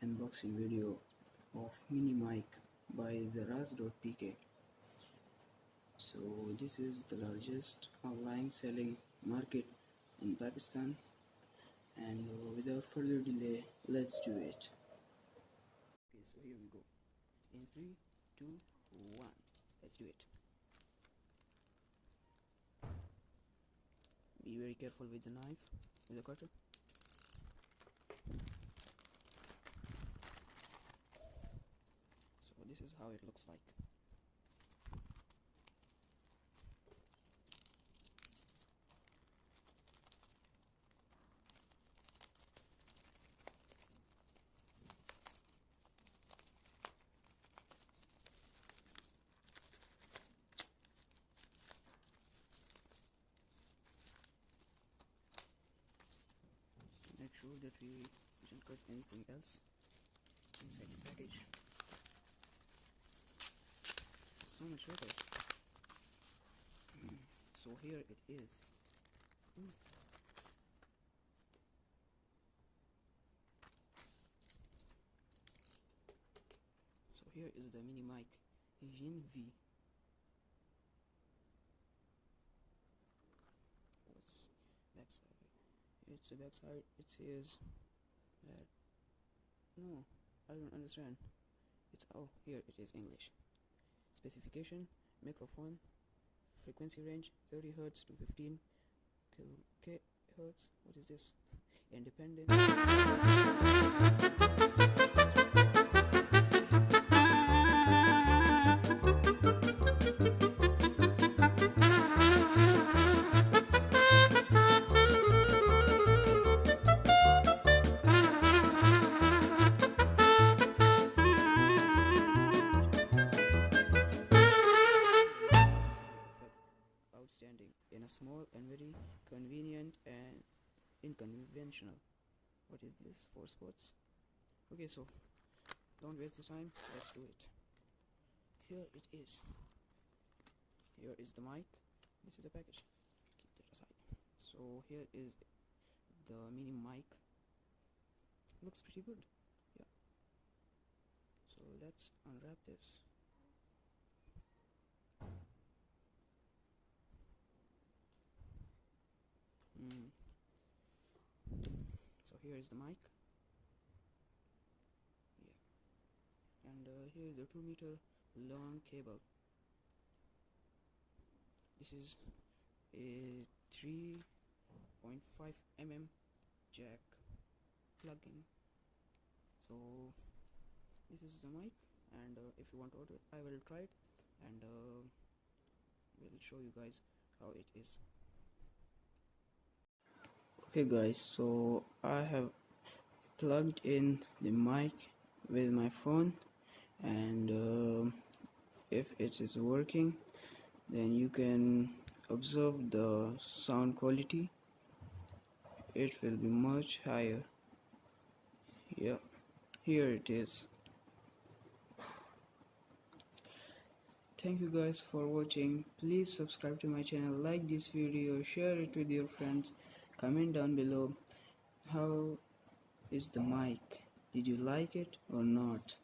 unboxing video of MiNi mic by daraz.pk. So this is the largest online selling market in Pakistan, and without further delay, let's do it. Okay, so here we go. In 3, 2, 1, let's do it. Be very careful with the knife, with the cutter. So this is how it looks like. Make sure that we don't cut anything else inside the package. So much letters. So here it is. So here is the MiNi mic Gen V. What's backside? It's the backside. It says that. No, I don't understand. It's here it is English. Specification: microphone, frequency range 30 Hz to 15 kHz. What is this? Independent. Outstanding in a small and very convenient and unconventional. What is this? 4 spots. Okay, so don't waste the time, let's do it. Here it is. Here is the mic. This is the package. Keep that aside. So here is the MiNi mic. Looks pretty good. Yeah. So let's unwrap this. So here is the mic. Yeah. And here is the 2-meter long cable. This is a 3.5 mm jack plug-in. So this is the mic, and if you want to order it, I will try it, and we'll show you guys how it is. Okay guys, so I have plugged in the mic with my phone, and if it is working, then you can observe the sound quality. It will be much higher. Yeah, here it is. Thank you guys for watching. Please subscribe to my channel, like this video, share it with your friends, comment down below how is the mic, did you like it or not,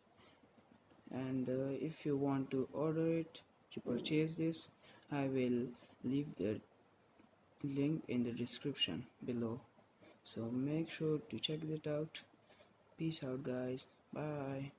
and if you want to order it, to purchase this, I will leave the link in the description below, so make sure to check that out. Peace out guys, bye.